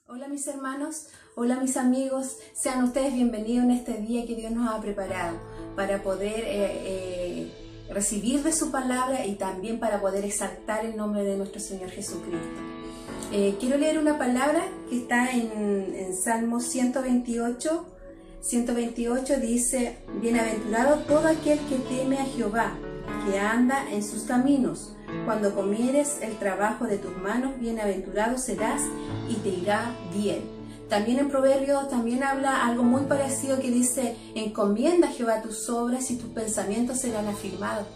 Hola mis hermanos, hola mis amigos, sean ustedes bienvenidos en este día que Dios nos ha preparado para poder recibir de su palabra y también para poder exaltar el nombre de nuestro Señor Jesucristo. Quiero leer una palabra que está en Salmo 128. 128 dice: Bienaventurado todo aquel que teme a Jehová, que anda en sus caminos. Cuando comieres el trabajo de tus manos, bienaventurado serás y te irá bien. También en Proverbios también habla algo muy parecido que dice: encomienda a Jehová tus obras y tus pensamientos serán afirmados.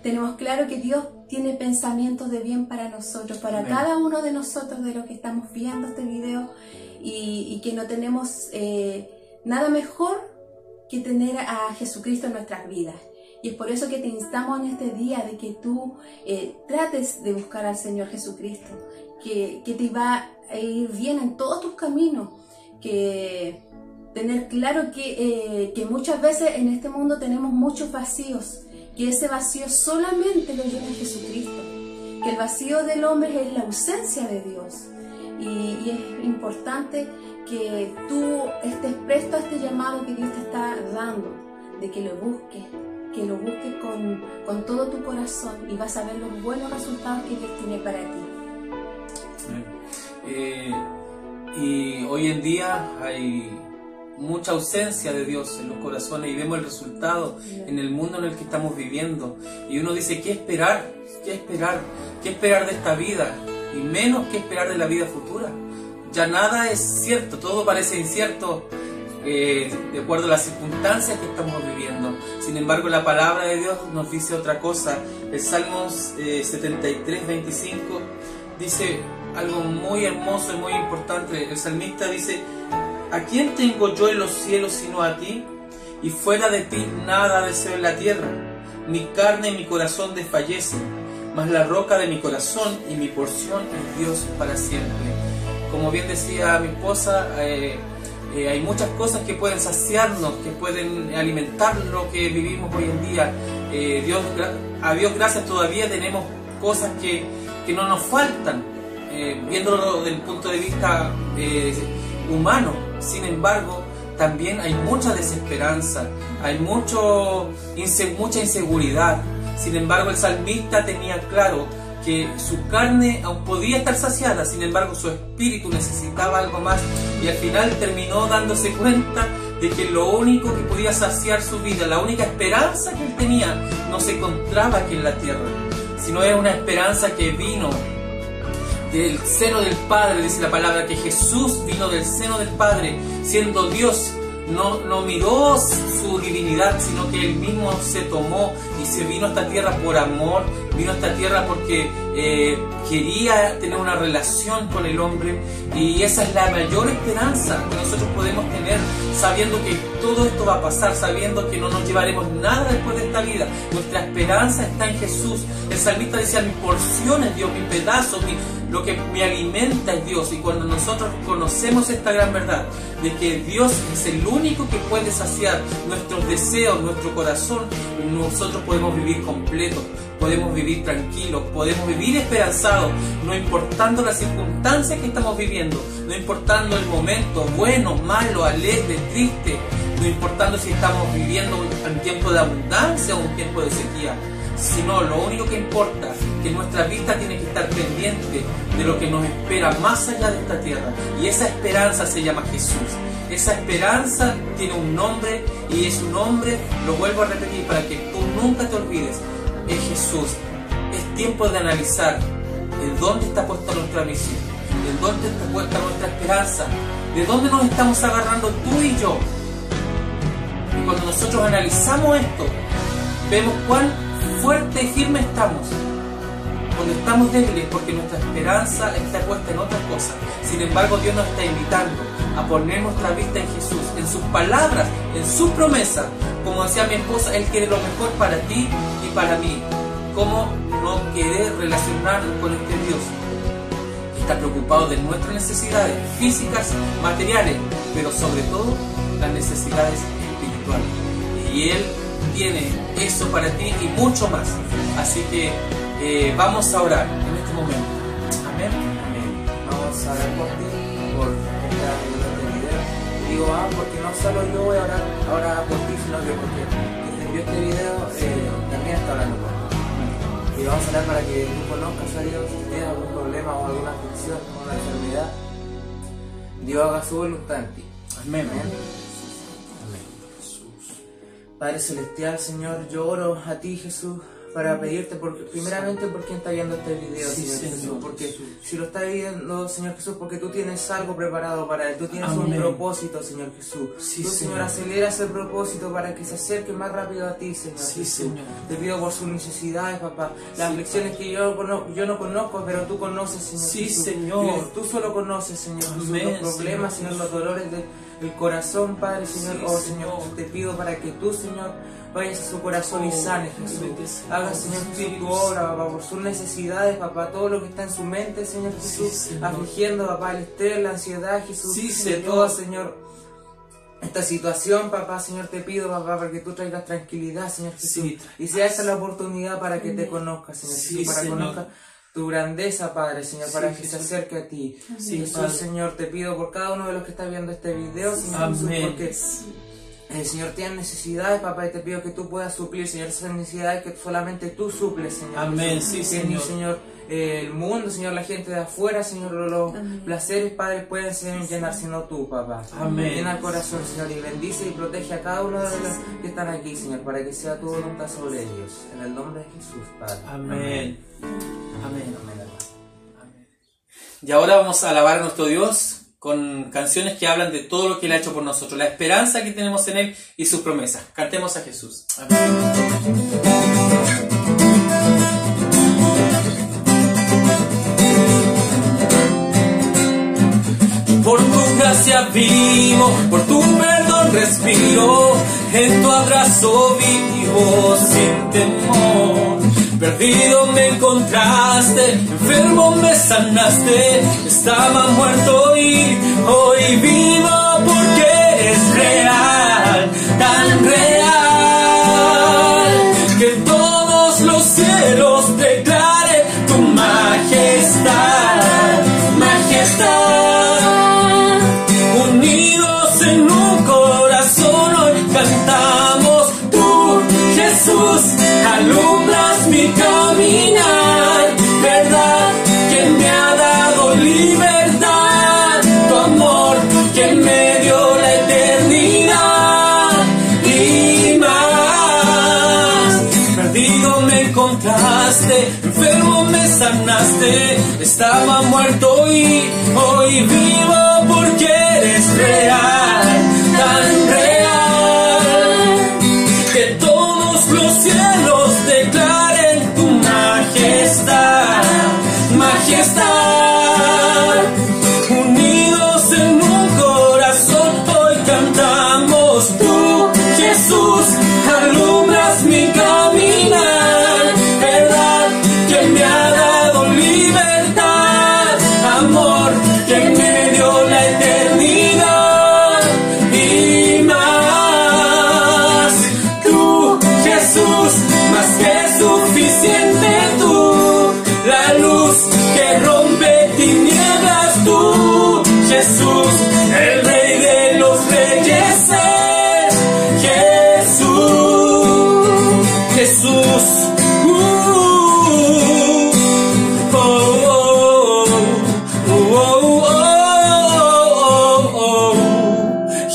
Tenemos claro que Dios tiene pensamientos de bien para nosotros, para cada uno de nosotros de los que estamos viendo este video, y que no tenemos nada mejor que tener a Jesucristo en nuestras vidas. Y es por eso que te instamos en este día de que tú trates de buscar al Señor Jesucristo, que te va a ir bien en todos tus caminos, que tener claro que muchas veces en este mundo tenemos muchos vacíos, que ese vacío solamente lo llena Jesucristo, que el vacío del hombre es la ausencia de Dios. Y es importante que tú estés presto a este llamado que Dios te está dando, de que lo busques con todo tu corazón, y vas a ver los buenos resultados que Dios tiene para ti. Y hoy en día hay mucha ausencia de Dios en los corazones y vemos el resultado en el mundo en el que estamos viviendo. Y uno dice: ¿qué esperar? ¿Qué esperar? ¿Qué esperar de esta vida? Y menos que esperar de la vida futura. Ya nada es cierto, todo parece incierto de acuerdo a las circunstancias que estamos viviendo. Sin embargo, la palabra de Dios nos dice otra cosa. El Salmos 73, 25 dice algo muy hermoso y muy importante. El salmista dice: ¿a quién tengo yo en los cielos sino a ti? Y fuera de ti nada deseo en la tierra. Mi carne y mi corazón desfallecen, mas la roca de mi corazón y mi porción es Dios para siempre. Como bien decía mi esposa, hay muchas cosas que pueden saciarnos, que pueden alimentar lo que vivimos hoy en día. A Dios gracias, todavía tenemos cosas que no nos faltan, viéndolo desde el punto de vista humano. Sin embargo, también hay mucha desesperanza, hay mucha inseguridad. Sin embargo, el salmista tenía claro que su carne aún podía estar saciada, sin embargo su espíritu necesitaba algo más, y al final terminó dándose cuenta de que lo único que podía saciar su vida, la única esperanza que él tenía, no se encontraba aquí en la tierra, sino era una esperanza que vino del seno del Padre. Dice la palabra que Jesús vino del seno del Padre, siendo Dios. No miró su divinidad, sino que Él mismo se tomó y se vino a esta tierra por amor, vino a esta tierra porque quería tener una relación con el hombre, y esa es la mayor esperanza que nosotros podemos tener, sabiendo que todo esto va a pasar, sabiendo que no nos llevaremos nada después de esta vida. Nuestra esperanza está en Jesús. El salmista decía: mi porción es Dios, mi pedazo, lo que me alimenta es Dios. Y cuando nosotros conocemos esta gran verdad de que Dios es el único que puede saciar nuestros deseos, nuestro corazón, nosotros podemos vivir completos, podemos vivir tranquilos, podemos vivir esperanzados, no importando las circunstancias que estamos viviendo, no importando el momento bueno, malo, alegre, triste, no importando si estamos viviendo un tiempo de abundancia o un tiempo de sequía, sino lo único que importa es que nuestra vista tiene que estar pendiente de lo que nos espera más allá de esta tierra, y esa esperanza se llama Jesús. Esa esperanza tiene un nombre, y es un nombre, lo vuelvo a repetir para que tú nunca te olvides: es Jesús. Es tiempo de analizar en dónde está puesta nuestra misión, en dónde está puesta nuestra esperanza, de dónde nos estamos agarrando tú y yo. Y cuando nosotros analizamos esto, vemos cuán fuerte y firme estamos. Cuando estamos débiles, porque nuestra esperanza está puesta en otras cosas. Sin embargo, Dios nos está invitando a poner nuestra vista en Jesús, en sus palabras, en su promesa. Como decía mi esposa, Él quiere lo mejor para ti y para mí. ¿Cómo no querer relacionarnos con este Dios que está preocupado de nuestras necesidades físicas, materiales, pero sobre todo las necesidades espirituales? Y Él tiene eso para ti y mucho más. Así que vamos a orar en este momento. Amén. Amén. Vamos a orar por ti, por estar viendo este video. Y digo, porque no solo yo voy a orar ahora por ti, sino que porque quien te envió este video también está orando por ti. Y vamos a orar para que tú conozcas a Dios, si tienes algún problema o alguna aflicción o una enfermedad, Dios haga su voluntad en ti. Amén. Amén. Padre Celestial, Señor, yo oro a ti, Jesús, para pedirte primeramente por quien está viendo este video, Sí, Señor Señor Jesús, porque Jesús. si lo está viendo, Señor Jesús, porque tú tienes algo preparado para él, tú tienes Amén. un propósito, Señor Jesús. Sí, tú, Señor, Señor. acelera ese propósito para que se acerque más rápido a ti, Señor Sí, Jesús. Señor. Te pido por sus necesidades, papá, las Sí, aflicciones que yo no conozco, pero tú conoces, Señor Sí, Jesús. Señor. Tú solo conoces, Señor Jesús, Amén, los problemas, Señor Señor, los dolores del corazón, Padre, Señor. Sí, Oh, Señor. Señor Jesús, te pido para que tú, Señor, vayas a su corazón y sane, Jesús. Haga, Señor, tu obra, papá, por sus necesidades, papá, todo lo que está en su mente, Señor Jesús, Señor. afligiendo, papá, el estrés, la ansiedad, Jesús, Sí, de Señor. todo, Señor. Esta situación, papá, Señor, te pido, papá, para que tú traigas tranquilidad, Señor Jesús. Sí. Y sea esta la oportunidad para que te conozcas, Señor Sí, Jesús, para que Señor. conozcas tu grandeza, Padre, Señor, Sí, para que Jesús. se acerque a ti. Sí, Jesús, Padre. Señor, te pido por cada uno de los que está viendo este video, Señor Jesús, Amén. porque el Señor tiene necesidades, papá, y te pido que tú puedas suplir, Señor, esas necesidades que solamente tú suples, Señor. Amén, Jesús. sí, Que ni, Señor. Señor, el mundo, Señor, la gente de afuera, Señor, los Amén. placeres, Padre, pueden ser llenar, sino tú, papá. Amén. Llena el corazón, Señor, y bendice y protege a cada uno de los que están aquí, Señor, para que sea tu voluntad sobre ellos. En el nombre de Jesús, Padre. Amén. Amén. Amén, hermano. Y ahora vamos a alabar a nuestro Dios con canciones que hablan de todo lo que Él ha hecho por nosotros, la esperanza que tenemos en Él y sus promesas. Cantemos a Jesús. Amén. Por tu gracia vivo, por tu perdón respiro, en tu abrazo vivo sin temor. Perdido me encontraste, enfermo me sanaste, estaba muerto y hoy vivo porque eres real, tan real, que todos los cielos declaren tu majestad, majestad. Unidos en un corazón hoy cantamos, tú Jesús alumbras mi caminar, verdad que me ha dado libertad, tu amor que me dio la eternidad y más. Perdido me encontraste, enfermo me sanaste, estaba muerto y hoy vivo porque eres real, tan real, que todos los cielos declaren tu majestad, majestad. Unidos en un corazón hoy cantamos, tú Jesús alumbras mi caminar, verdad que me ha dado libertad, amor que me dio la eternidad y más. Tú Jesús, más que suficiente, tú, la luz que rompe tinieblas, tú Jesús, el Rey de los reyes es Jesús, Jesús. Oh, oh, oh, oh, oh.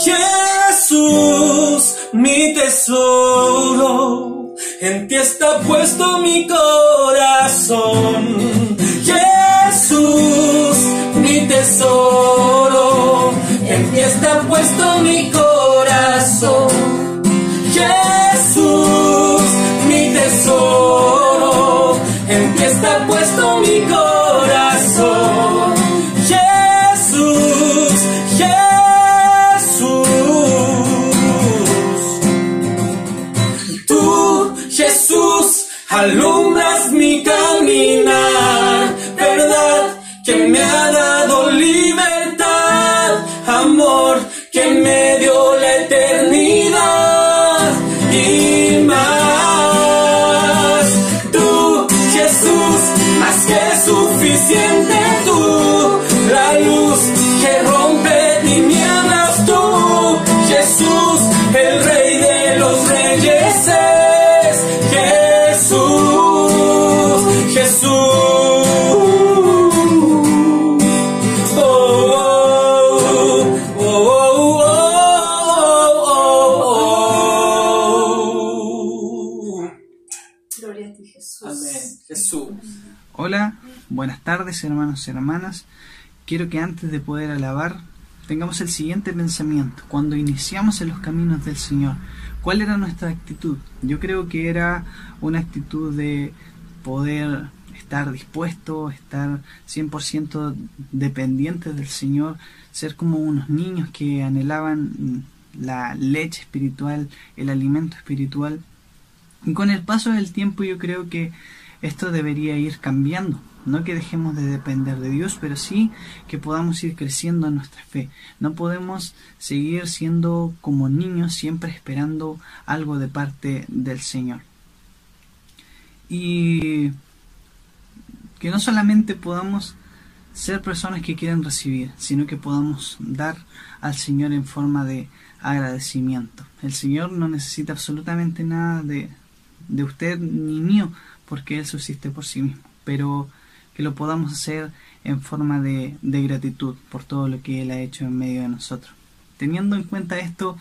Jesús, mi tesoro, en ti está puesto mi corazón. Jesús, mi tesoro, en ti está puesto mi corazón. Jesús, mi tesoro, en ti está puesto mi corazón. Jesús, Jesús. Tú, Jesús, alumbras mi caminar, verdad que me ha dado libertad, amor que me dio la eternidad y más. Tú, Jesús, más que suficiente, tú, la luz que rompe tardes, hermanos y hermanas. Quiero que antes de poder alabar tengamos el siguiente pensamiento. Cuando iniciamos en los caminos del Señor, ¿cuál era nuestra actitud? Yo creo que era una actitud de poder estar dispuesto, estar 100% dependientes del Señor, ser como unos niños que anhelaban la leche espiritual, el alimento espiritual. Y con el paso del tiempo yo creo que esto debería ir cambiando. No que dejemos de depender de Dios, pero sí que podamos ir creciendo en nuestra fe. No podemos seguir siendo como niños, siempre esperando algo de parte del Señor. Y que no solamente podamos ser personas que quieren recibir, sino que podamos dar al Señor en forma de agradecimiento. El Señor no necesita absolutamente nada de usted ni mío, porque Él subsiste por sí mismo, pero que lo podamos hacer en forma de gratitud por todo lo que Él ha hecho en medio de nosotros. Teniendo en cuenta esto,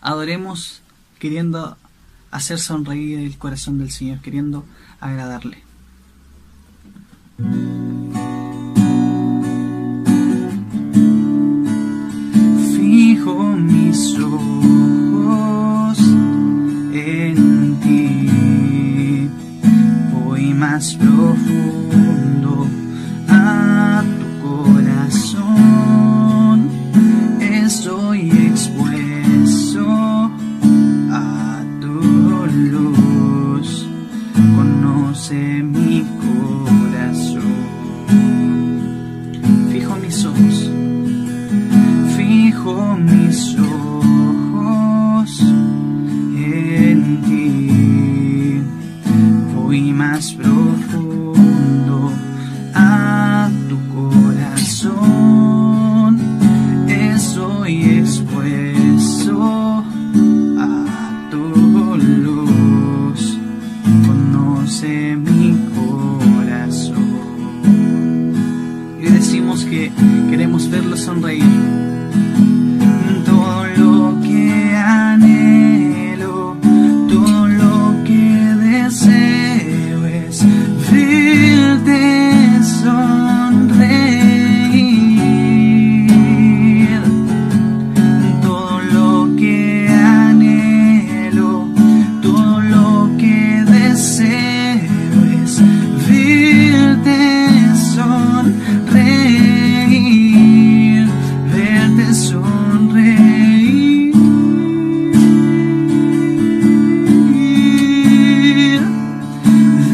adoremos queriendo hacer sonreír el corazón del Señor, queriendo agradarle. Fijo mis ojos en ti, voy más profundo a tu corazón, estoy expuesto a tu luz, conoce mi corazón. Fijo mis ojos, fijo mis ojos en ti, voy más profundo a tu corazón, estoy expuesto a tu luz, conoce mi corazón. Y decimos que queremos verlo sonreír. Todo lo que anhelo, todo lo que deseo es verte sonreír. Todo lo que anhelo, todo lo que deseo es verte sonreír, verte sonreír,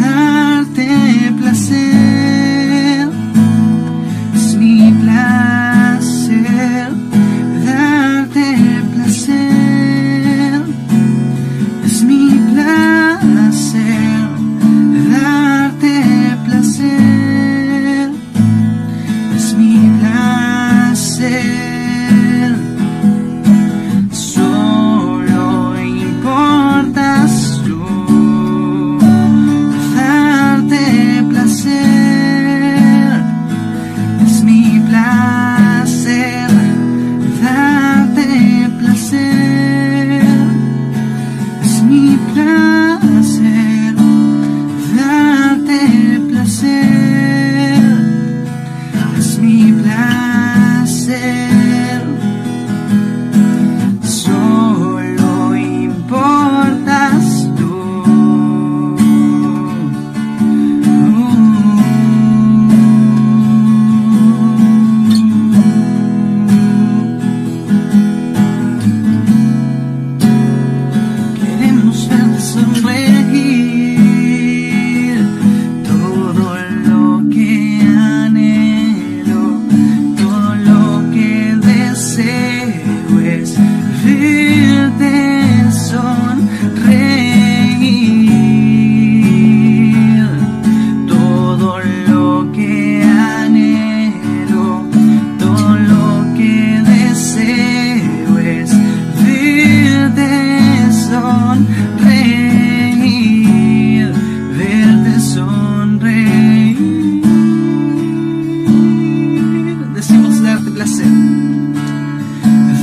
darte placer, es mi placer, darte placer, es mi placer, darte placer, es mi placer. Solo importas tú, darte placer, es mi placer, darte placer, es mi placer, darte placer, es mi placer. Solo importas tú. Queremos verte sonreír. Todo lo que anhelo, todo lo que deseo es verte sonreír. Todo lo que anhelo, todo lo que deseo es verte sonreír, verte sonreír. Decimos darte placer,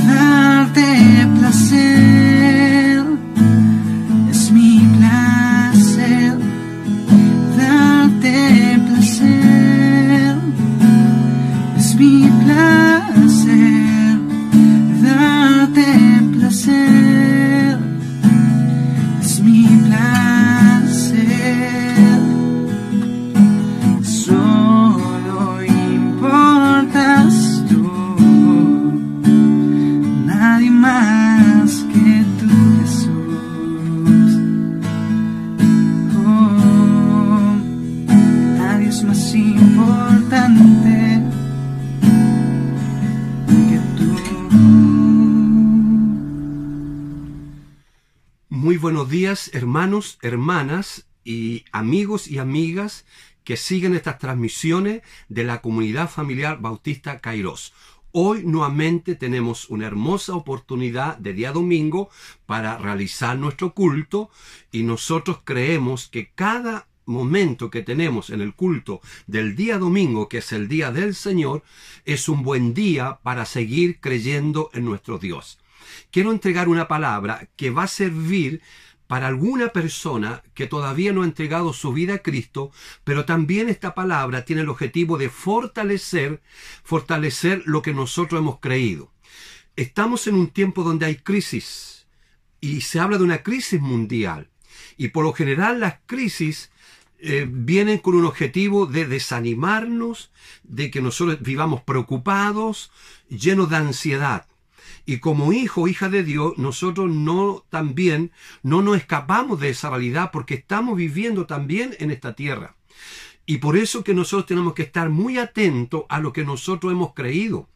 darte placer, es mi placer, darte placer. placer darte placer, es mi placer. Solo importas tú, nadie más que tú, Jesús. Oh, nadie es más importante que tú. Muy buenos días, hermanos, hermanas y amigos y amigas que siguen estas transmisiones de la Comunidad Familiar Bautista Kairos. Hoy nuevamente tenemos una hermosa oportunidad de día domingo para realizar nuestro culto, y nosotros creemos que cada momento que tenemos en el culto del día domingo, que es el día del Señor, es un buen día para seguir creyendo en nuestro Dios. Quiero entregar una palabra que va a servir para alguna persona que todavía no ha entregado su vida a Cristo, pero también esta palabra tiene el objetivo de fortalecer lo que nosotros hemos creído. Estamos en un tiempo donde hay crisis, y se habla de una crisis mundial, y por lo general las crisis vienen con un objetivo de desanimarnos, de que nosotros vivamos preocupados, llenos de ansiedad. Y como hijo o hija de Dios, nosotros no nos escapamos de esa realidad, porque estamos viviendo también en esta tierra. Y por eso que nosotros tenemos que estar muy atentos a lo que nosotros hemos creído.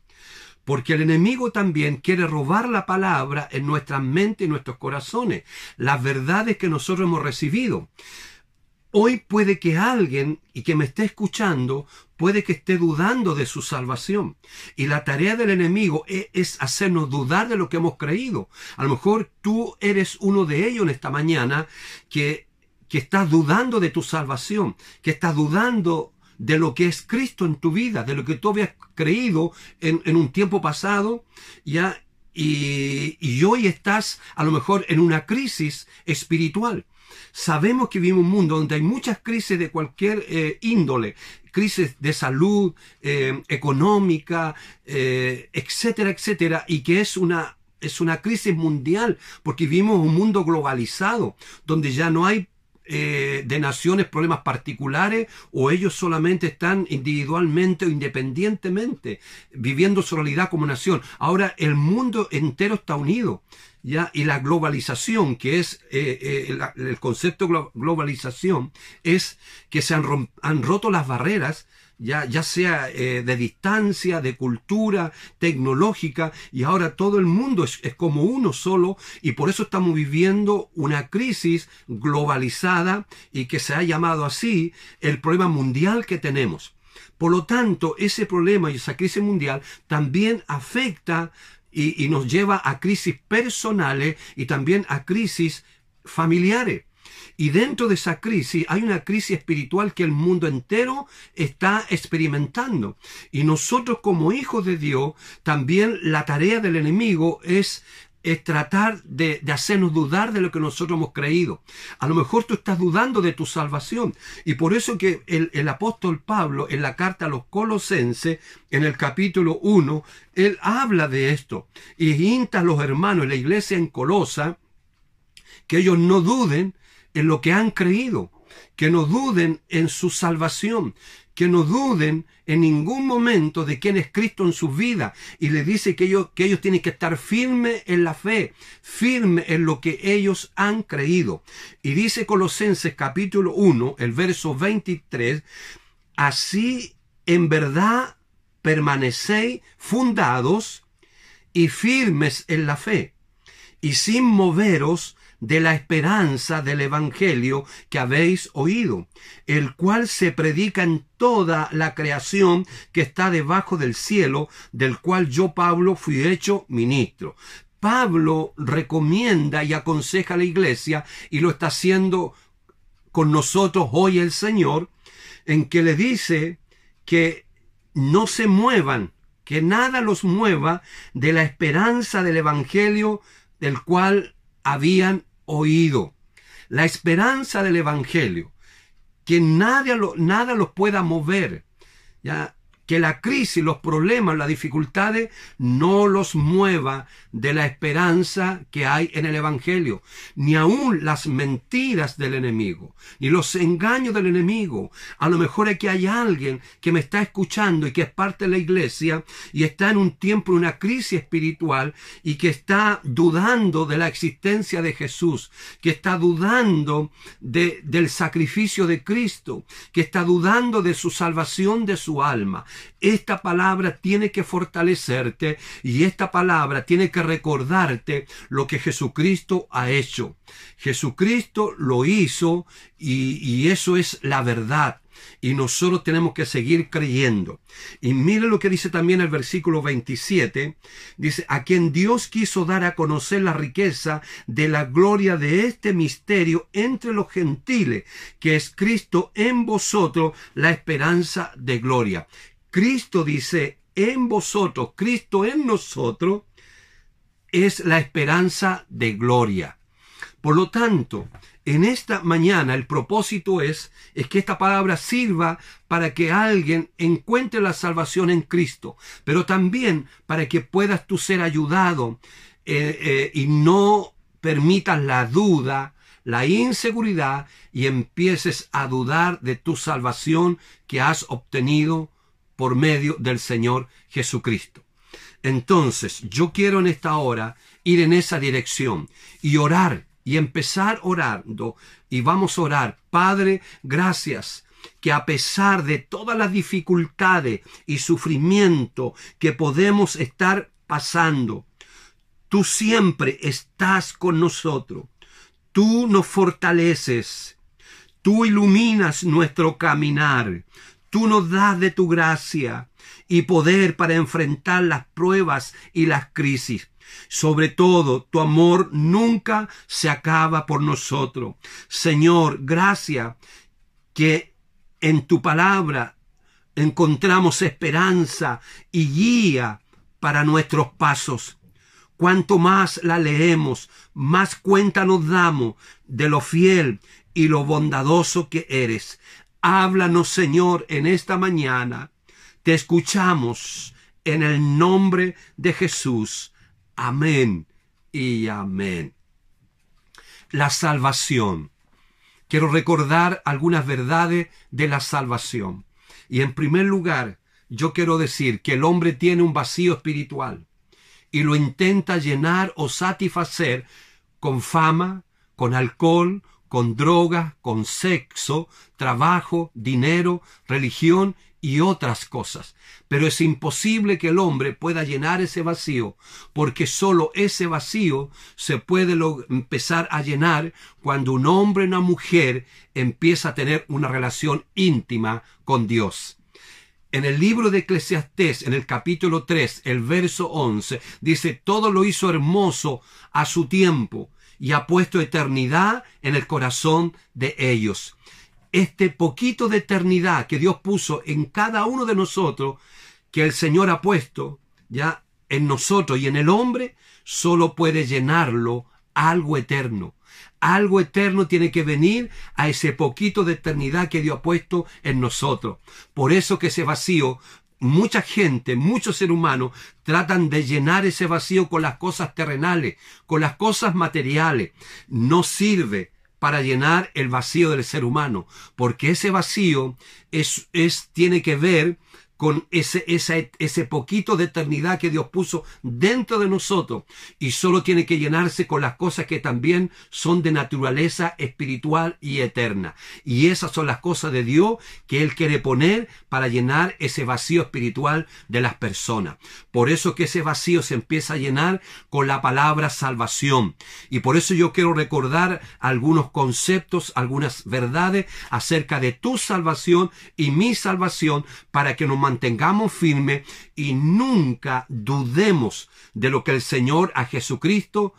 Porque el enemigo también quiere robar la palabra en nuestras mentes y nuestros corazones, las verdades que nosotros hemos recibido. Hoy puede que alguien, y que me esté escuchando, puede que esté dudando de su salvación. Y la tarea del enemigo es hacernos dudar de lo que hemos creído. A lo mejor tú eres uno de ellos en esta mañana que estás dudando de tu salvación, que estás dudando de lo que es Cristo en tu vida, de lo que tú habías creído en un tiempo pasado, ¿ya? Y hoy estás a lo mejor en una crisis espiritual. Sabemos que vivimos en un mundo donde hay muchas crisis de cualquier índole, crisis de salud, económica, etcétera, etcétera, y que es una crisis mundial, porque vivimos en un mundo globalizado, donde ya no hay de naciones problemas particulares, o ellos solamente están individualmente o independientemente viviendo su realidad como nación. Ahora el mundo entero está unido, ¿ya? Y la globalización, que es el concepto de globalización, es que se han roto las barreras, ya sea de distancia, de cultura, tecnológica, y ahora todo el mundo es como uno solo, y por eso estamos viviendo una crisis globalizada, y que se ha llamado así el problema mundial que tenemos. Por lo tanto, ese problema y esa crisis mundial también afecta y nos lleva a crisis personales y también a crisis familiares. Y dentro de esa crisis hay una crisis espiritual que el mundo entero está experimentando. Y nosotros como hijos de Dios, también la tarea del enemigo es tratar de hacernos dudar de lo que nosotros hemos creído. A lo mejor tú estás dudando de tu salvación. Y por eso que el apóstol Pablo, en la carta a los Colosenses, en el capítulo 1, él habla de esto. Y insta a los hermanos en la iglesia en Colosa que ellos no duden en lo que han creído, que no duden en su salvación, que no duden en ningún momento de quién es Cristo en sus vidas. Y le dice que ellos tienen que estar firmes en la fe, firmes en lo que ellos han creído. Y dice Colosenses capítulo 1, el verso 23, así en verdad permanecéis fundados y firmes en la fe, y sin moveros de la esperanza del evangelio que habéis oído, el cual se predica en toda la creación que está debajo del cielo, del cual yo, Pablo, fui hecho ministro. Pablo recomienda y aconseja a la iglesia, y lo está haciendo con nosotros hoy el Señor, en que le dice que no se muevan, que nada los mueva de la esperanza del evangelio del cual habían oído. La esperanza del evangelio, que nada los pueda mover, ¿ya? que la crisis, los problemas, las dificultades no los mueva de la esperanza que hay en el Evangelio, ni aún las mentiras del enemigo, ni los engaños del enemigo. A lo mejor aquí hay alguien que me está escuchando y que es parte de la iglesia y está en un tiempo, en una crisis espiritual, y que está dudando de la existencia de Jesús, que está dudando del sacrificio de Cristo, que está dudando de su salvación de su alma. Esta palabra tiene que fortalecerte y esta palabra tiene que recordarte lo que Jesucristo ha hecho. Jesucristo lo hizo y eso es la verdad. Y nosotros tenemos que seguir creyendo. Y mire lo que dice también el versículo 27. Dice, a quien Dios quiso dar a conocer la riqueza de la gloria de este misterio entre los gentiles, que es Cristo en vosotros, la esperanza de gloria. Cristo dice, en vosotros, Cristo en nosotros, es la esperanza de gloria. Por lo tanto, en esta mañana el propósito es que esta palabra sirva para que alguien encuentre la salvación en Cristo, pero también para que puedas tú ser ayudado y no permitas la duda, la inseguridad, y empieces a dudar de tu salvación que has obtenido por medio del Señor Jesucristo. Entonces, yo quiero en esta hora ir en esa dirección y orar y empezar orando. Y vamos a orar. Padre, gracias que a pesar de todas las dificultades y sufrimiento que podemos estar pasando, tú siempre estás con nosotros. Tú nos fortaleces. Tú iluminas nuestro caminar. Tú nos das de tu gracia y poder para enfrentar las pruebas y las crisis. Sobre todo, tu amor nunca se acaba por nosotros. Señor, gracias que en tu palabra encontramos esperanza y guía para nuestros pasos. Cuanto más la leemos, más cuenta nos damos de lo fiel y lo bondadoso que eres. Háblanos, Señor, en esta mañana. Te escuchamos en el nombre de Jesús. Amén y amén. La salvación. Quiero recordar algunas verdades de la salvación. Y en primer lugar, yo quiero decir que el hombre tiene un vacío espiritual y lo intenta llenar o satisfacer con fama, con alcohol, con drogas, con sexo, trabajo, dinero, religión y otras cosas. Pero es imposible que el hombre pueda llenar ese vacío, porque solo ese vacío se puede empezar a llenar cuando un hombre y una mujer empieza a tener una relación íntima con Dios. En el libro de Eclesiastés, en el capítulo 3, el verso 11, dice, todo lo hizo hermoso a su tiempo y ha puesto eternidad en el corazón de ellos. Este poquito de eternidad que Dios puso en cada uno de nosotros, que el Señor ha puesto ya en nosotros y en el hombre, solo puede llenarlo algo eterno. Algo eterno tiene que venir a ese poquito de eternidad que Dios ha puesto en nosotros. Por eso que ese vacío, mucha gente, muchos seres humanos tratan de llenar ese vacío con las cosas terrenales, con las cosas materiales. No sirve para llenar el vacío del ser humano, porque ese vacío tiene que ver con ese poquito de eternidad que Dios puso dentro de nosotros, y solo tiene que llenarse con las cosas que también son de naturaleza espiritual y eterna. Y esas son las cosas de Dios que Él quiere poner para llenar ese vacío espiritual de las personas. Por eso que ese vacío se empieza a llenar con la palabra salvación. Y por eso yo quiero recordar algunos conceptos, algunas verdades acerca de tu salvación y mi salvación, para que nos mantengamos firmes y nunca dudemos de lo que el Señor Jesucristo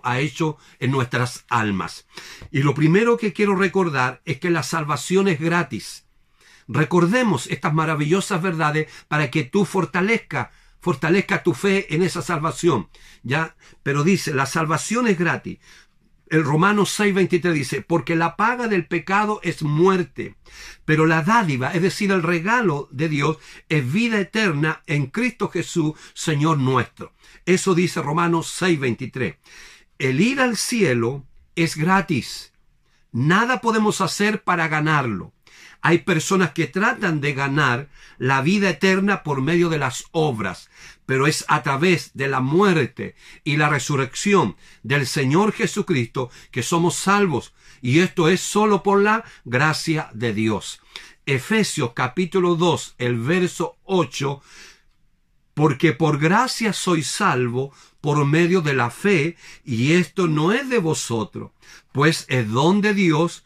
ha hecho en nuestras almas. Y lo primero que quiero recordar es que la salvación es gratis. Recordemos estas maravillosas verdades para que tú fortalezca tu fe en esa salvación, ¿ya? Pero dice, la salvación es gratis. El Romanos 6:23 dice, porque la paga del pecado es muerte, pero la dádiva, es decir, el regalo de Dios, es vida eterna en Cristo Jesús, Señor nuestro. Eso dice Romanos 6:23. El ir al cielo es gratis. Nada podemos hacer para ganarlo. Hay personas que tratan de ganar la vida eterna por medio de las obras, pero es a través de la muerte y la resurrección del Señor Jesucristo que somos salvos, y esto es solo por la gracia de Dios. Efesios capítulo 2, el verso 8, porque por gracia sois salvo por medio de la fe, y esto no es de vosotros, pues es don de Dios,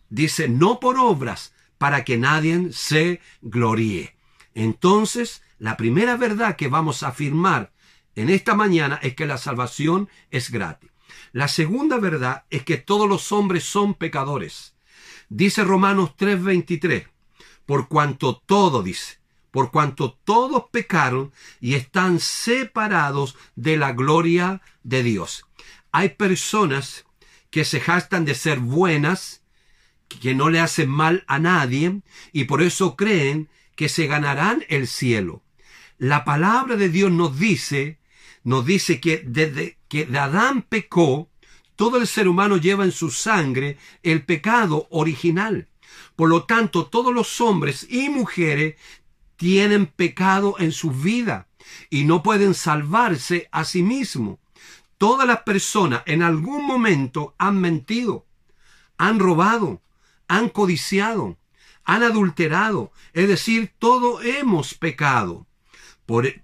dice, no por obras, para que nadie se gloríe. Entonces, la primera verdad que vamos a afirmar en esta mañana es que la salvación es gratis. La segunda verdad es que todos los hombres son pecadores. Dice Romanos 3:23, por cuanto todos pecaron y están separados de la gloria de Dios. Hay personas que se jactan de ser buenas, que no le hacen mal a nadie, y por eso creen que se ganarán el cielo. La palabra de Dios nos dice que desde que Adán pecó, todo el ser humano lleva en su sangre el pecado original. Por lo tanto, todos los hombres y mujeres tienen pecado en su vida y no pueden salvarse a sí mismos. Todas las personas en algún momento han mentido, han robado, han codiciado, han adulterado, es decir, todos hemos pecado.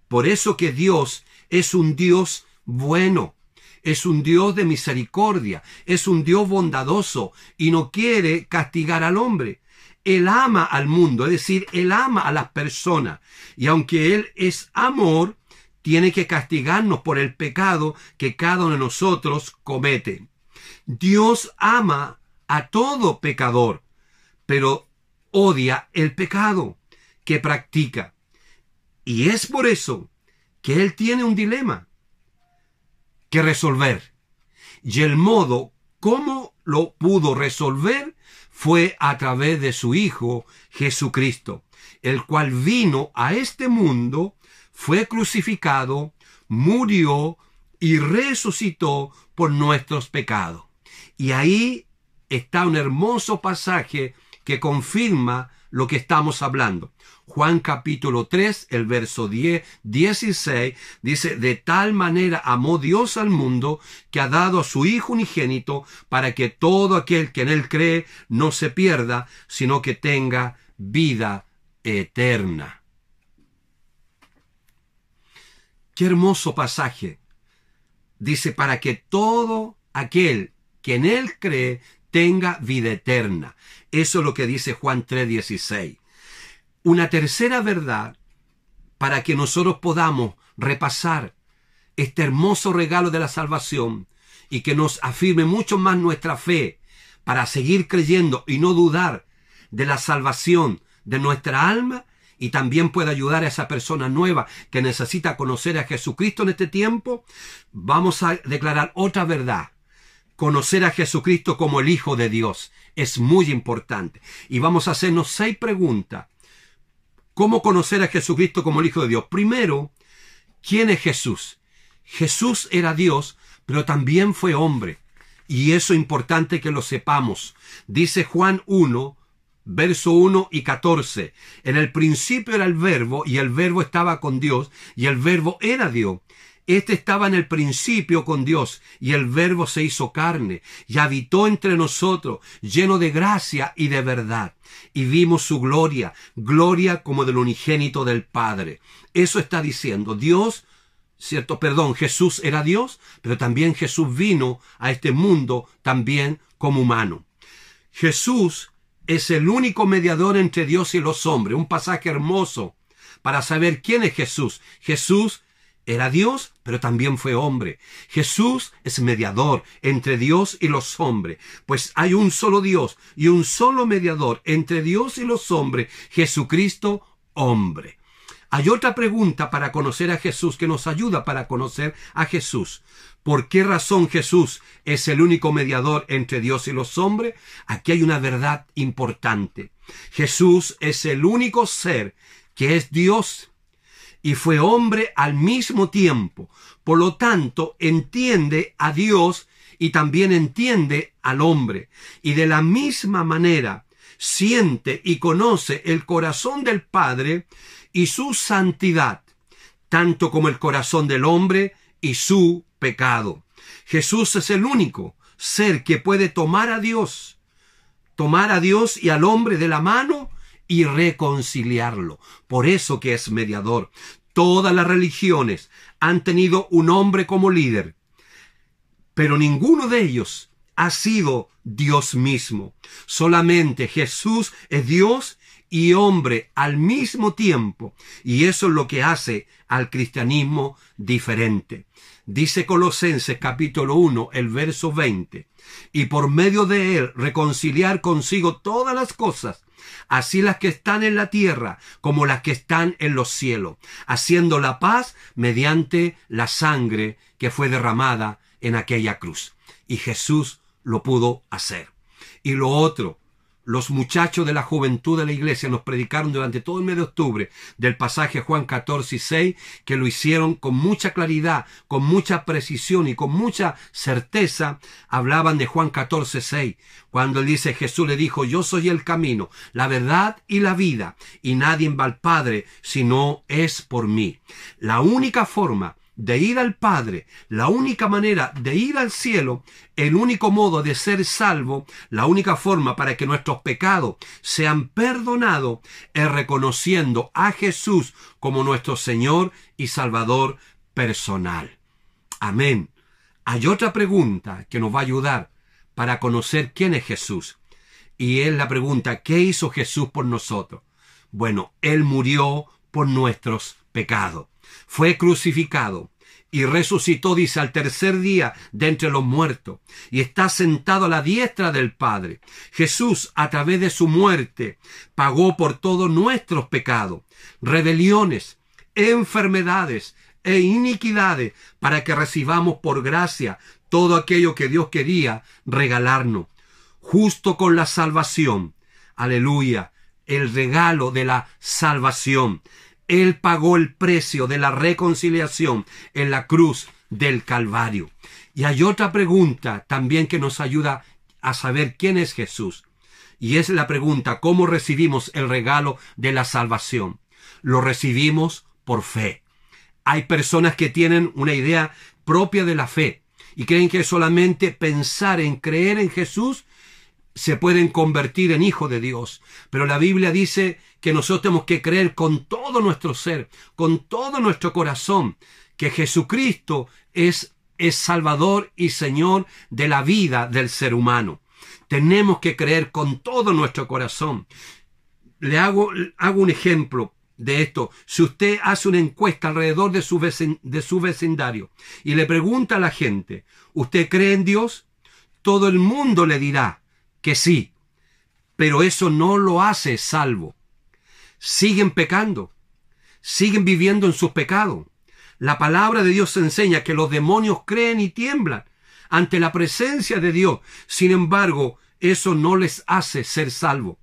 Por eso que Dios es un Dios bueno, es un Dios de misericordia, es un Dios bondadoso y no quiere castigar al hombre. Él ama al mundo, es decir, Él ama a las personas, y aunque Él es amor, tiene que castigarnos por el pecado que cada uno de nosotros comete. Dios ama a todo pecador, pero odia el pecado que practica. Y es por eso que Él tiene un dilema que resolver. Y el modo como lo pudo resolver fue a través de su Hijo Jesucristo, el cual vino a este mundo, fue crucificado, murió y resucitó por nuestros pecados. Y ahí está un hermoso pasaje que confirma lo que estamos hablando. Juan capítulo 3, el verso 16, dice, de tal manera amó Dios al mundo que ha dado a su Hijo unigénito para que todo aquel que en Él cree no se pierda, sino que tenga vida eterna. Qué hermoso pasaje. Dice, para que todo aquel que en Él cree tenga vida eterna. Eso es lo que dice Juan 3:16. Una tercera verdad para que nosotros podamos repasar este hermoso regalo de la salvación y que nos afirme mucho más nuestra fe para seguir creyendo y no dudar de la salvación de nuestra alma, y también puede ayudar a esa persona nueva que necesita conocer a Jesucristo en este tiempo. Vamos a declarar otra verdad. Conocer a Jesucristo como el Hijo de Dios es muy importante. Y vamos a hacernos 6 preguntas. ¿Cómo conocer a Jesucristo como el Hijo de Dios? Primero, ¿quién es Jesús? Jesús era Dios, pero también fue hombre. Y eso es importante que lo sepamos. Dice Juan 1, verso 1 y 14. En el principio era el Verbo, y el Verbo estaba con Dios, y el Verbo era Dios. Este estaba en el principio con Dios, y el Verbo se hizo carne, y habitó entre nosotros, lleno de gracia y de verdad. Y vimos su gloria, gloria como del unigénito del Padre. Eso está diciendo Dios, Jesús era Dios, pero también Jesús vino a este mundo también como humano. Jesús es el único mediador entre Dios y los hombres. Un pasaje hermoso para saber quién es Jesús. Jesús era Dios, pero también fue hombre. Jesús es mediador entre Dios y los hombres, pues hay un solo Dios y un solo mediador entre Dios y los hombres, Jesucristo, hombre. Hay otra pregunta para conocer a Jesús que nos ayuda para conocer a Jesús. ¿Por qué razón Jesús es el único mediador entre Dios y los hombres? Aquí hay una verdad importante. Jesús es el único ser que es Dios y fue hombre al mismo tiempo. Por lo tanto, entiende a Dios y también entiende al hombre. Y de la misma manera siente y conoce el corazón del Padre y su santidad, tanto como el corazón del hombre y su pecado. Jesús es el único ser que puede tomar a Dios y al hombre de la mano y reconciliarlo. Por eso que es mediador. Todas las religiones han tenido un hombre como líder, pero ninguno de ellos ha sido Dios mismo. Solamente Jesús es Dios y hombre al mismo tiempo, y eso es lo que hace al cristianismo diferente. Dice Colosenses capítulo 1, el verso 20, y por medio de él reconciliar consigo todas las cosas, así las que están en la tierra como las que están en los cielos, haciendo la paz mediante la sangre que fue derramada en aquella cruz. Y Jesús lo pudo hacer. Y lo otro, los muchachos de la juventud de la iglesia nos predicaron durante todo el mes de octubre del pasaje Juan 14 y 6, que lo hicieron con mucha claridad, con mucha precisión y con mucha certeza. Hablaban de Juan 14, 6, cuando él dice, Jesús le dijo, yo soy el camino, la verdad y la vida, y nadie va al Padre si no es por mí. La única forma de ir al Padre, la única manera de ir al cielo, el único modo de ser salvo, la única forma para que nuestros pecados sean perdonados es reconociendo a Jesús como nuestro Señor y Salvador personal. Amén. Hay otra pregunta que nos va a ayudar para conocer quién es Jesús. Y es la pregunta, ¿qué hizo Jesús por nosotros? Bueno, Él murió por nuestros pecados. Fue crucificado y resucitó, dice, al tercer día de entre los muertos, y está sentado a la diestra del Padre. Jesús, a través de su muerte, pagó por todos nuestros pecados, rebeliones, enfermedades e iniquidades, para que recibamos por gracia todo aquello que Dios quería regalarnos, justo con la salvación. Aleluya, el regalo de la salvación. Él pagó el precio de la reconciliación en la cruz del Calvario. Y hay otra pregunta también que nos ayuda a saber quién es Jesús. Y es la pregunta, ¿cómo recibimos el regalo de la salvación? Lo recibimos por fe. Hay personas que tienen una idea propia de la fe y creen que solamente pensar en creer en Jesús se pueden convertir en hijos de Dios. Pero la Biblia dice que nosotros tenemos que creer con todo nuestro ser, con todo nuestro corazón, que Jesucristo es Salvador y Señor de la vida del ser humano. Tenemos que creer con todo nuestro corazón. Le hago un ejemplo de esto. Si usted hace una encuesta alrededor de su vecindario y le pregunta a la gente, ¿usted cree en Dios? Todo el mundo le dirá que sí, pero eso no lo hace salvo. Siguen pecando, siguen viviendo en sus pecados. La palabra de Dios enseña que los demonios creen y tiemblan ante la presencia de Dios. Sin embargo, eso no les hace ser salvos.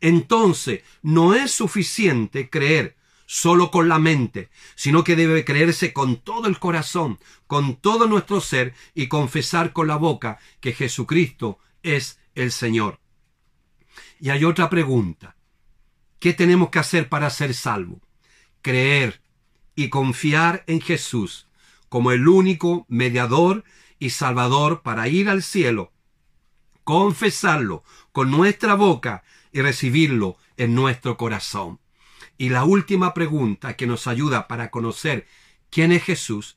Entonces, no es suficiente creer solo con la mente, sino que debe creerse con todo el corazón, con todo nuestro ser, y confesar con la boca que Jesucristo es el Señor. Y hay otra pregunta. ¿Qué tenemos que hacer para ser salvos? Creer y confiar en Jesús como el único mediador y salvador para ir al cielo, confesarlo con nuestra boca y recibirlo en nuestro corazón. Y la última pregunta que nos ayuda para conocer quién es Jesús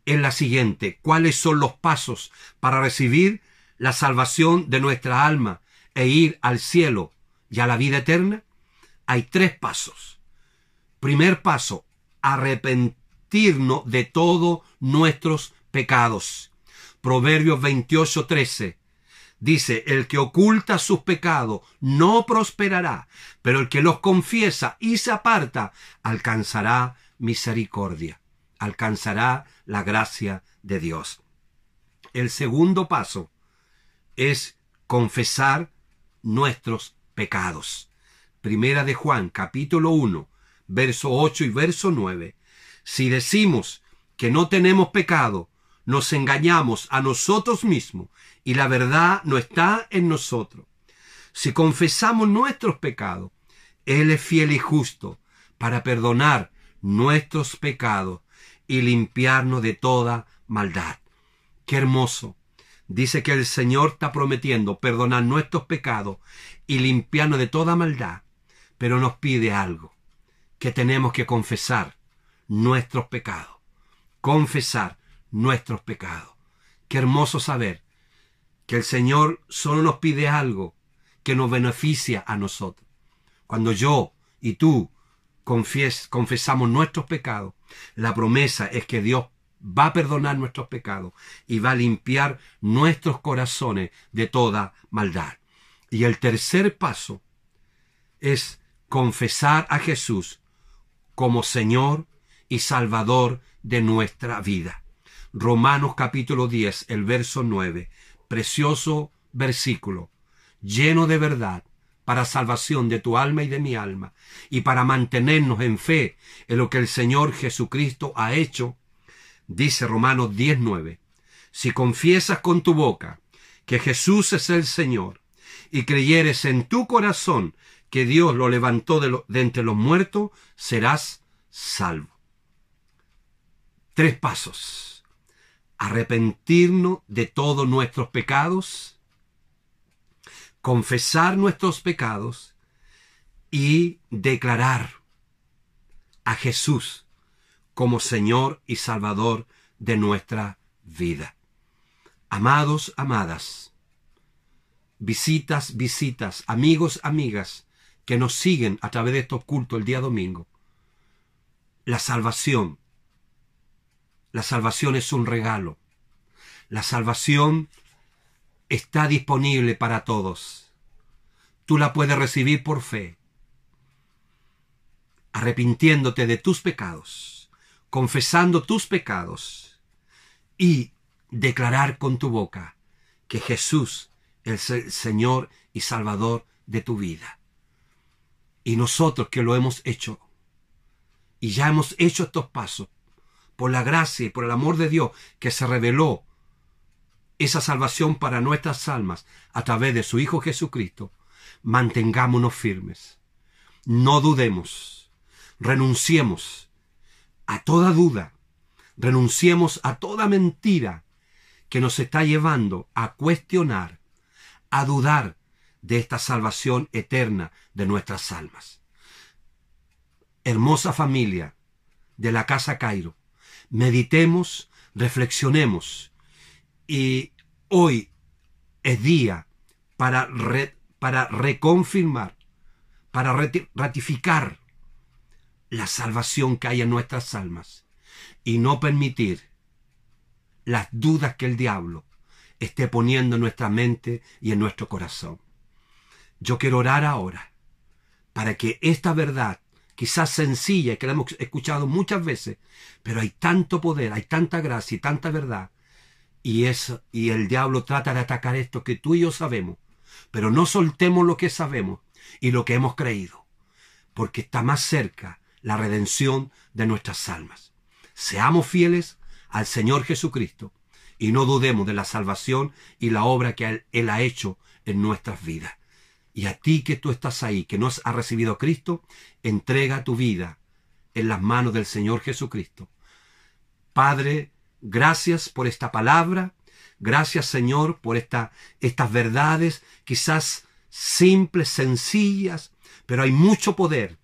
es la siguiente. ¿Cuáles son los pasos para recibir la salvación de nuestra alma e ir al cielo y a la vida eterna? Hay 3 pasos. Primer paso, arrepentirnos de todos nuestros pecados. Proverbios 28:13 Dice, el que oculta sus pecados no prosperará, pero el que los confiesa y se aparta alcanzará misericordia, alcanzará la gracia de Dios. El segundo paso es confesar nuestros pecados. Primera de Juan, capítulo 1, verso 8 y verso 9. Si decimos que no tenemos pecado, nos engañamos a nosotros mismos y la verdad no está en nosotros. Si confesamos nuestros pecados, Él es fiel y justo para perdonar nuestros pecados y limpiarnos de toda maldad. ¡Qué hermoso! Dice que el Señor está prometiendo perdonar nuestros pecados y limpiarnos de toda maldad, pero nos pide algo, que tenemos que confesar nuestros pecados. Confesar nuestros pecados. Qué hermoso saber que el Señor solo nos pide algo que nos beneficia a nosotros. Cuando yo y tú confesamos nuestros pecados, la promesa es que Dios va a perdonar nuestros pecados y va a limpiar nuestros corazones de toda maldad. Y el tercer paso es confesar a Jesús como Señor y Salvador de nuestra vida. Romanos capítulo 10, el verso 9, precioso versículo, lleno de verdad, para salvación de tu alma y de mi alma, y para mantenernos en fe en lo que el Señor Jesucristo ha hecho. Dice Romanos 10, 9, si confiesas con tu boca que Jesús es el Señor, y creyeres en tu corazón que Dios lo levantó de entre los muertos, serás salvo. 3 pasos. Arrepentirnos de todos nuestros pecados, confesar nuestros pecados y declarar a Jesús como Señor y Salvador de nuestra vida. Amados, amadas, visitas, amigos, amigas que nos siguen a través de estos cultos el día domingo. La salvación es un regalo. La salvación está disponible para todos. Tú la puedes recibir por fe, arrepintiéndote de tus pecados, confesando tus pecados y declarar con tu boca que Jesús es el Señor y Salvador de tu vida. Y nosotros que lo hemos hecho, y ya hemos hecho estos pasos, por la gracia y por el amor de Dios que se reveló esa salvación para nuestras almas a través de su Hijo Jesucristo, mantengámonos firmes. No dudemos. Renunciemos a toda duda. Renunciemos a toda mentira que nos está llevando a cuestionar, a dudar de esta salvación eterna de nuestras almas. Hermosa familia de la Casa Cairo, meditemos, reflexionemos, y hoy es día para reconfirmar, para ratificar la salvación que hay en nuestras almas y no permitir las dudas que el diablo esté poniendo en nuestra mente y en nuestro corazón. Yo quiero orar ahora para que esta verdad, quizás sencilla, que la hemos escuchado muchas veces, pero hay tanto poder, hay tanta gracia y tanta verdad, y el diablo trata de atacar esto que tú y yo sabemos, pero no soltemos lo que sabemos y lo que hemos creído, porque está más cerca la redención de nuestras almas. Seamos fieles al Señor Jesucristo y no dudemos de la salvación y la obra que Él ha hecho en nuestras vidas. Y a ti que tú estás ahí, que no has recibido a Cristo, entrega tu vida en las manos del Señor Jesucristo. Padre, gracias por esta palabra. Gracias, Señor, por estas verdades, quizás simples, sencillas, pero hay mucho poder,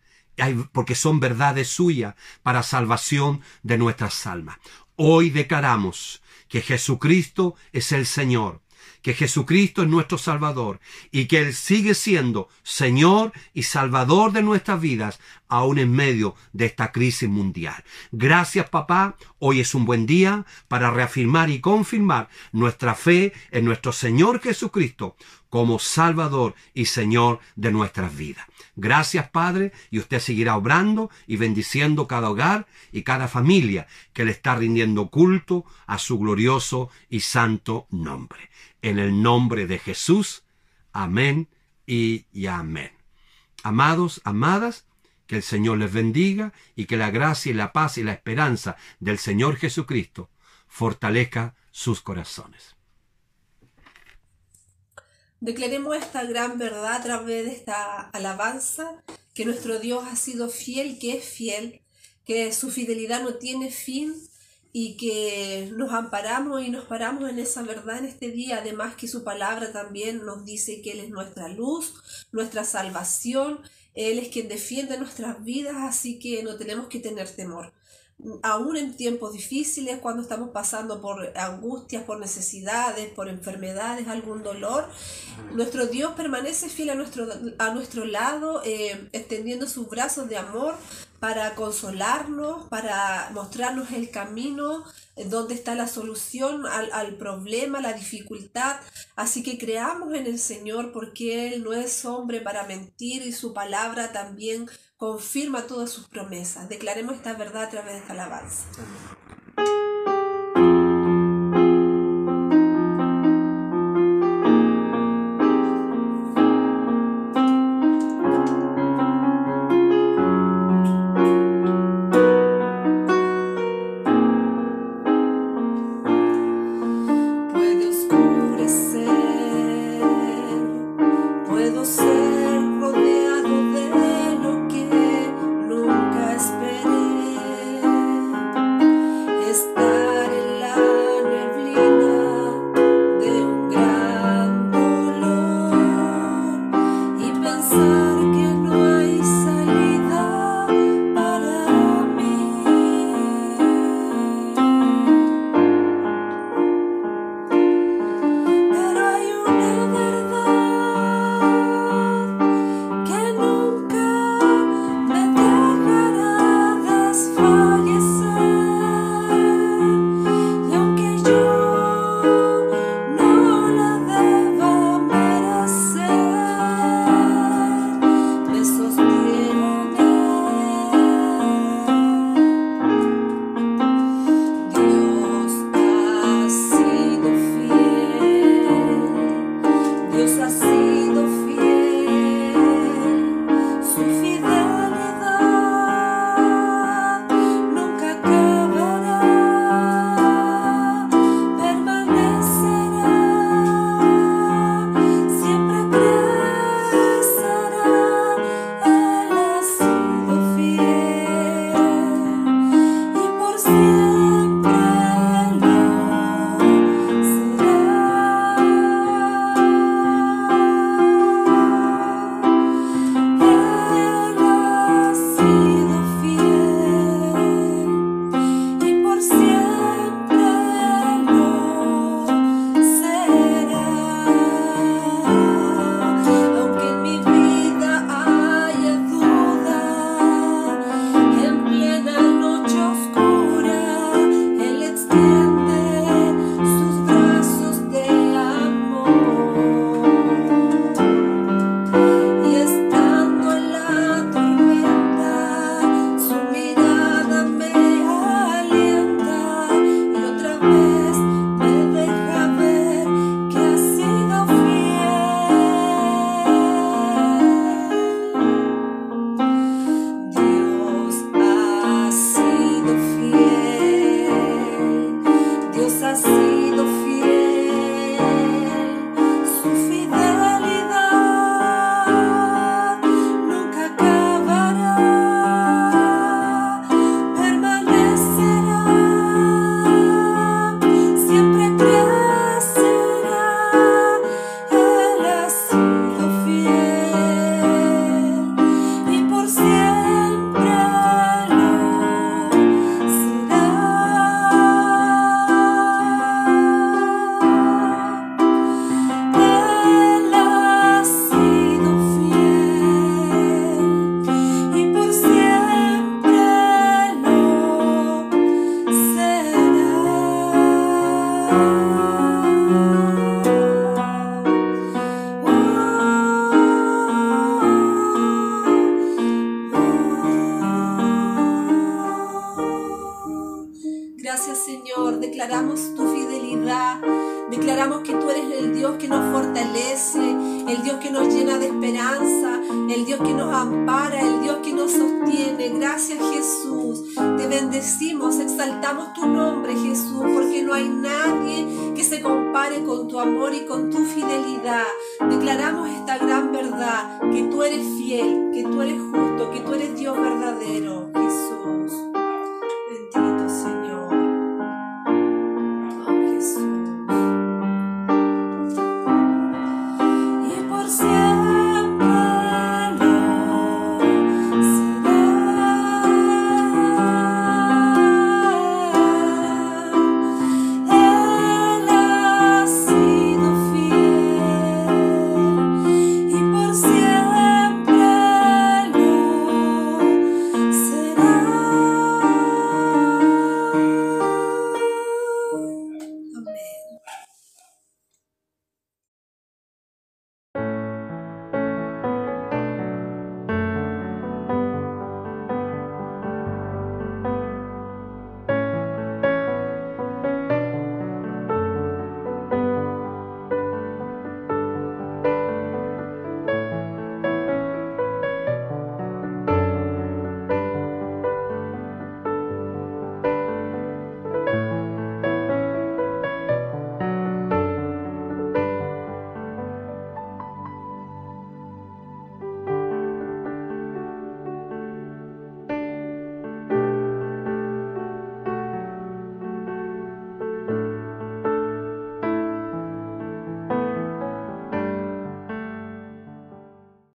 porque son verdades suyas para salvación de nuestras almas. Hoy declaramos que Jesucristo es el Señor, que Jesucristo es nuestro Salvador y que Él sigue siendo Señor y Salvador de nuestras vidas, aún en medio de esta crisis mundial. Gracias, papá. Hoy es un buen día para reafirmar y confirmar nuestra fe en nuestro Señor Jesucristo como Salvador y Señor de nuestras vidas. Gracias, Padre, y usted seguirá obrando y bendiciendo cada hogar y cada familia que le está rindiendo culto a su glorioso y santo nombre. En el nombre de Jesús, amén y amén. Amados, amadas, que el Señor les bendiga y que la gracia y la paz y la esperanza del Señor Jesucristo fortalezca sus corazones. Declaremos esta gran verdad a través de esta alabanza, que nuestro Dios ha sido fiel, que es fiel, que su fidelidad no tiene fin y que nos amparamos y nos paramos en esa verdad en este día. Además que su palabra también nos dice que Él es nuestra luz, nuestra salvación, Él es quien defiende nuestras vidas, así que no tenemos que tener temor. Aún en tiempos difíciles, cuando estamos pasando por angustias, por necesidades, por enfermedades, algún dolor, nuestro Dios permanece fiel a nuestro lado, extendiendo sus brazos de amor para consolarnos, para mostrarnos el camino, donde está la solución al problema, la dificultad. Así que creamos en el Señor, porque Él no es hombre para mentir y su palabra también confirma todas sus promesas. Declaremos esta verdad a través de esta alabanza. Puede oscurecer, puedo ser rodeado de lo que nunca esperé. Señor, declaramos tu fidelidad, declaramos que tú eres el Dios que nos fortalece, el Dios que nos llena de esperanza, el Dios que nos ampara, el Dios que nos sostiene. Gracias, Jesús. Te bendecimos, exaltamos tu nombre, Jesús, porque no hay nadie que se compare con tu amor y con tu fidelidad. Declaramos esta gran verdad, que tú eres fiel, que tú eres justo, que tú eres Dios verdadero, Jesús.